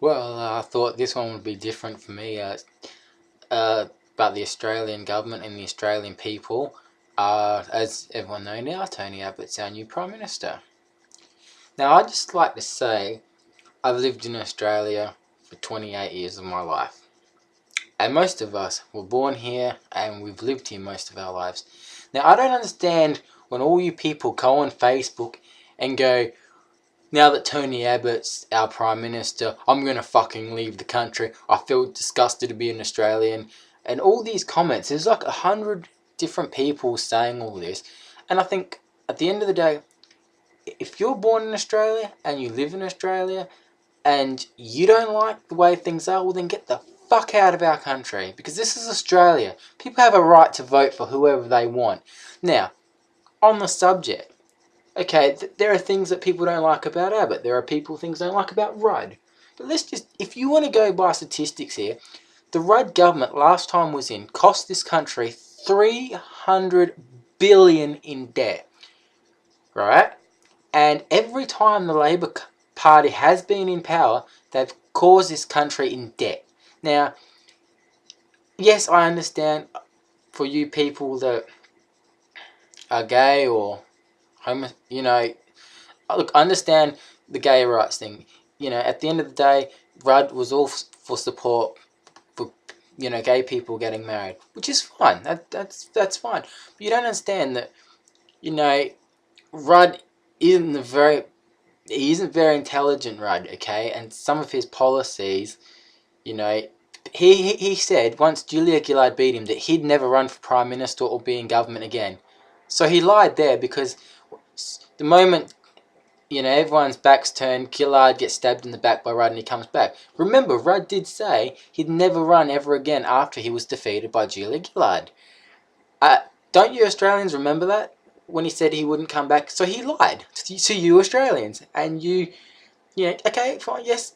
Well, I thought this one would be different for me. About the Australian government and the Australian people. As everyone knows now, Tony Abbott's our new Prime Minister. Now, I'd just like to say I've lived in Australia for 28 years of my life. And most of us were born here and we've lived here most of our lives. Now, I don't understand when all you people go on Facebook and go, now that Tony Abbott's our Prime Minister, I'm going to fucking leave the country. I feel disgusted to be an Australian. And all these comments, there's like 100 different people saying all this. And I think at the end of the day, if you're born in Australia and you live in Australia and you don't like the way things are, well then get the fuck out of our country. Because this is Australia. People have a right to vote for whoever they want. Now, on the subject, okay, there are things that people don't like about Abbott. There are things don't like about Rudd. But let's just, if you want to go by statistics here, the Rudd government last time was in cost this country 300 billion in debt, right? And every time the Labor Party has been in power, they've caused this country in debt. Now, yes, I understand for you people that are gay or homo, look, I understand the gay rights thing. At the end of the day, Rudd was all for support for, gay people getting married, which is fine. That's fine. But you don't understand that, Rudd he isn't very intelligent, Rudd, okay? And some of his policies, he said once Julia Gillard beat him that he'd never run for Prime Minister or be in government again. So he lied there because the moment, everyone's back's turned, Gillard gets stabbed in the back by Rudd and he comes back. Remember, Rudd did say he'd never run ever again after he was defeated by Julia Gillard. Don't you Australians remember that? When he said he wouldn't come back? So he lied to you Australians. And okay, fine, yes,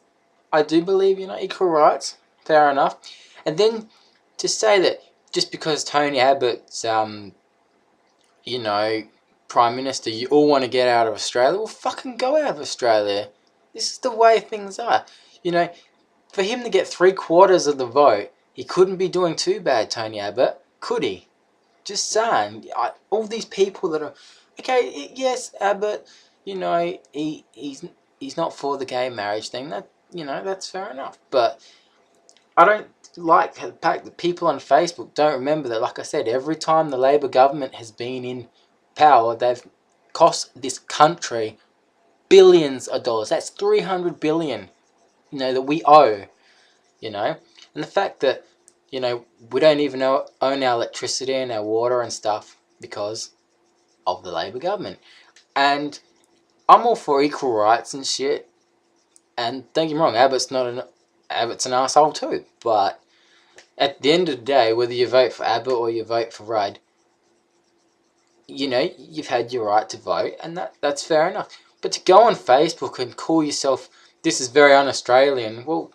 I do believe, equal rights. Fair enough. And then to say that just because Tony Abbott's, Prime Minister, you all want to get out of Australia, well, fucking go out of Australia. This is the way things are. For him to get 3/4 of the vote, he couldn't be doing too bad, Tony Abbott, could he? Just saying, all these people that are, okay, yes, Abbott, he's not for the gay marriage thing. That's fair enough. But I don't like the fact that people on Facebook don't remember that, like I said, every time the Labor government has been in power, they've cost this country billions of dollars. That's 300 billion, that we owe, And the fact that, we don't even own our electricity and our water and stuff because of the Labor government. And I'm all for equal rights and shit. And don't get me wrong, Abbott's an asshole too. But at the end of the day, whether you vote for Abbott or you vote for Rudd, you've had your right to vote, and that's fair enough. But to go on Facebook and call yourself, this is very un-Australian, well,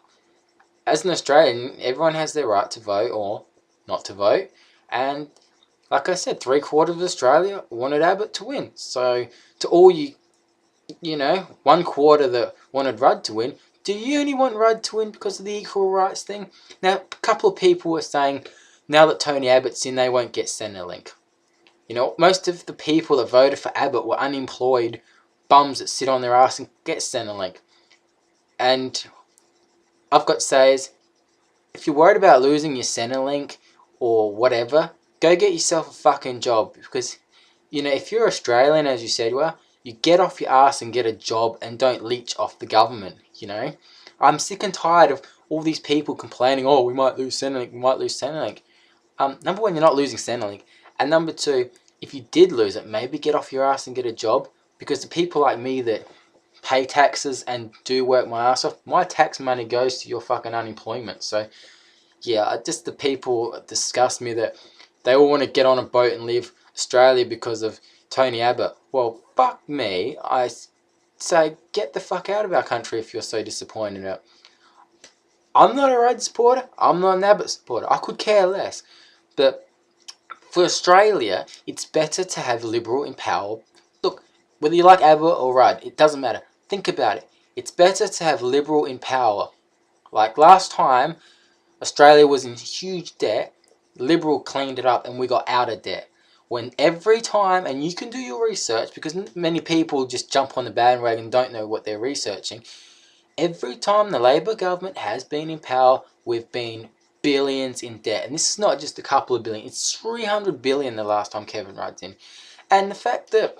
as an Australian, everyone has their right to vote or not to vote. And like I said, 3/4 of Australia wanted Abbott to win. So to all you, 1/4 that wanted Rudd to win, do you only want Rudd to win because of the equal rights thing? Now, a couple of people were saying, now that Tony Abbott's in, they won't get Centrelink. Most of the people that voted for Abbott were unemployed bums that sit on their ass and get Centrelink. And I've got to say is, if you're worried about losing your Centrelink or whatever, go get yourself a fucking job. Because, if you're Australian, as you said, well, you get off your ass and get a job and don't leech off the government, I'm sick and tired of all these people complaining, oh, we might lose Centrelink, number one, you're not losing Centrelink. And number two, if you did lose it, maybe get off your ass and get a job. Because the people like me that pay taxes and do work my ass off, my tax money goes to your fucking unemployment. So, yeah, just the people disgust me that they all want to get on a boat and leave Australia because of Tony Abbott. Well, fuck me. I say get the fuck out of our country if you're so disappointed about it. I'm not a Rudd supporter. I'm not an Abbott supporter. I could care less. But for Australia, it's better to have Liberal in power. Look, whether you like Abbott or Rudd, it doesn't matter. Think about it. It's better to have Liberal in power Like last time, Australia was in huge debt, Liberal cleaned it up and we got out of debt. When every time, and you can do your research because many people just jump on the bandwagon and don't know what they're researching. Every time the Labor government has been in power, we've been billions in debt. And this is not just a couple of billion, it's 300 billion the last time Kevin Rudd's in. And the fact that,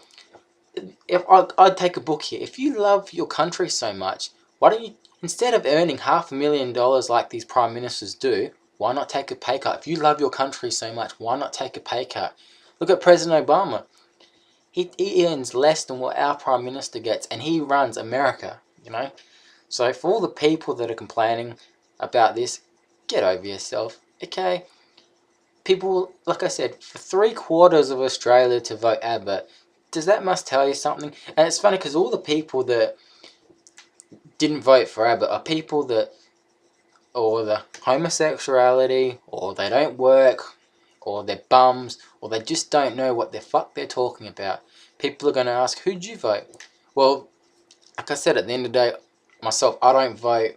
if I'd take a book here, if you love your country so much, why don't you, instead of earning $500,000 like these prime ministers do, why not take a pay cut? If you love your country so much, why not take a pay cut? Look at President Obama. He earns less than what our prime minister gets, and he runs America, you know? So for all the people that are complaining about this, get over yourself, okay? People, like I said, for 3/4 of Australia to vote Abbott, must tell you something? And it's funny because all the people that didn't vote for Abbott are people that, or the homosexuality, or they don't work, or they're bums, or they just don't know what the fuck they're talking about. People are going to ask, who'd you vote? Well, like I said, at the end of the day, myself, I don't vote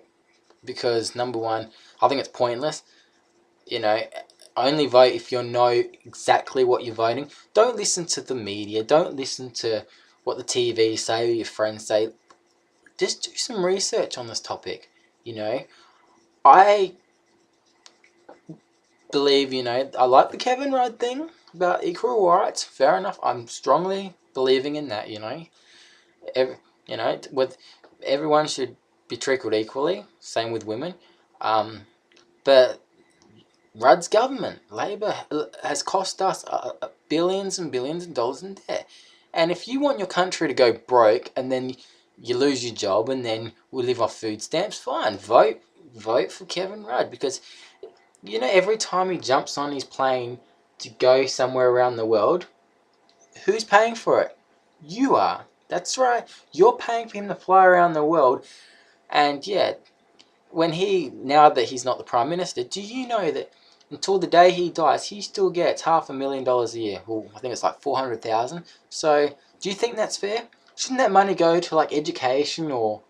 because, number one, I think it's pointless. You know, only vote if you know exactly what you're voting. Don't listen to the media. Don't listen to what the TV say or your friends say. Just do some research on this topic. You know, I believe, I like the Kevin Rudd thing about equal rights. Fair enough. I'm strongly believing in that, with everyone should be treated equally. Same with women. But Rudd's government, Labor, has cost us billions and billions of dollars in debt. And if you want your country to go broke and then you lose your job and then we live off food stamps, fine. Vote for Kevin Rudd, because every time he jumps on his plane to go somewhere around the world, who's paying for it? You are. That's right. You're paying for him to fly around the world. And yeah, now that he's not the Prime Minister, do you know that until the day he dies, he still gets $500,000 a year? Well, I think it's like 400,000. So, do you think that's fair? Shouldn't that money go to like education or,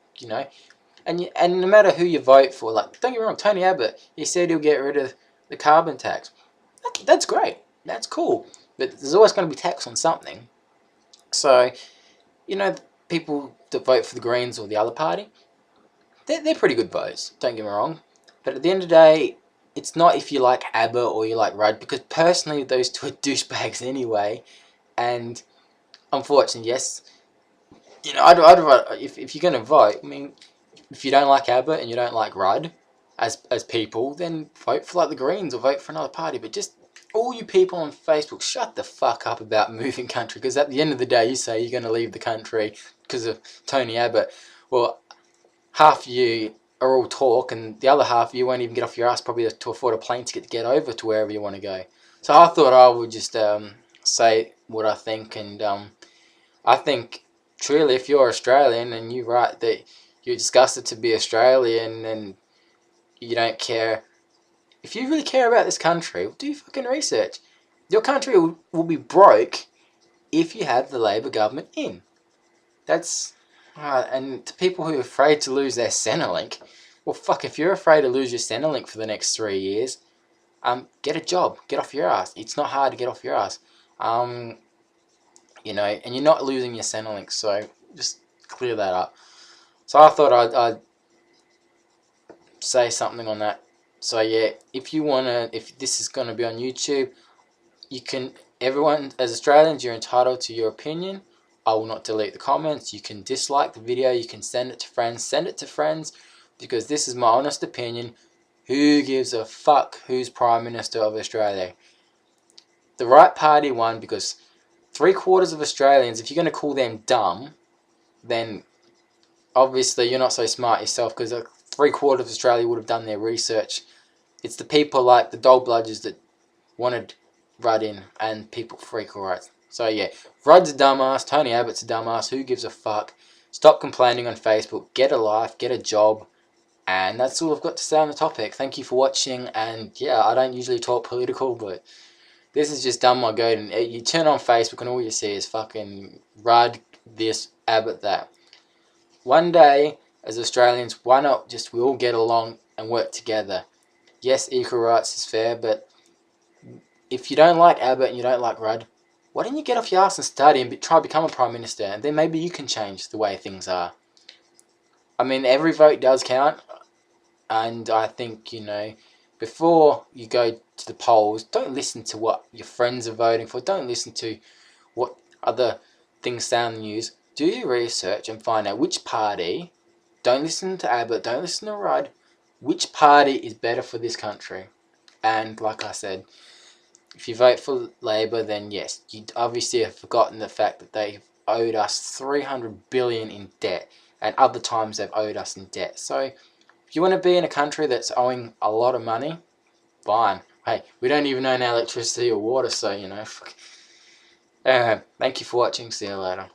and no matter who you vote for, like, don't get me wrong, Tony Abbott, he said he'll get rid of the carbon tax. That's great. That's cool. But there's always going to be tax on something. So, people that vote for the Greens or the other party, they're pretty good votes, don't get me wrong. But at the end of the day, it's not if you like Abbott or you like Rudd, because personally those two are douchebags anyway. And unfortunately, yes, I'd rather, if you're going to vote, I mean, if you don't like Abbott and you don't like Rudd as people, then vote for like the Greens or vote for another party. But just all you people on Facebook, shut the fuck up about moving country, because at the end of the day, you say you're going to leave the country because of Tony Abbott. Well, half of you are all talk, and the other half of you won't even get off your ass probably to afford a plane ticket to get over to wherever you want to go. So I thought I would just say what I think, and I think truly, if you're Australian and you write that you're disgusted to be Australian and you don't care, if you really care about this country, do fucking research. Your country will be broke if you have the Labor government in. That's and to people who are afraid to lose their Centrelink, well, fuck, if you're afraid to lose your Centrelink for the next 3 years, get a job, get off your ass. It's not hard to get off your ass. And you're not losing your Centrelink, so just clear that up. So I thought I'd say something on that. So yeah, if this is gonna be on YouTube, everyone, as Australians, you're entitled to your opinion. I will not delete the comments. You can dislike the video. You can send it to friends. Send it to friends, because this is my honest opinion. Who gives a fuck who's Prime Minister of Australia? The right party won, because 3/4 of Australians, if you're going to call them dumb, then obviously you're not so smart yourself, because 3/4 of Australia would have done their research. It's the people like the dog bludgers that wanted Rudd in, and people for equal rights. So yeah, Rudd's a dumbass, Tony Abbott's a dumbass, who gives a fuck? Stop complaining on Facebook, get a life, get a job, and that's all I've got to say on the topic. Thank you for watching, and yeah, I don't usually talk political, but this is just done my goat, and you turn on Facebook and all you see is fucking Rudd this, Abbott that. One day, as Australians, why not just we all get along and work together. Yes, equal rights is fair, but if you don't like Abbott and you don't like Rudd, why don't you get off your ass and study and try to become a Prime Minister, and then maybe you can change the way things are. I mean, every vote does count, and I think, before you go to the polls, don't listen to what your friends are voting for. Don't listen to what other things say on the news. Do your research and find out which party. Don't listen to Abbott. Don't listen to Rudd. Which party is better for this country? And like I said, if you vote for Labor, then yes, you obviously have forgotten the fact that they've owed us 300 billion in debt, and other times they've owed us in debt. So if you want to be in a country that's owing a lot of money, fine. Hey, we don't even own electricity or water, so thank you for watching. See you later.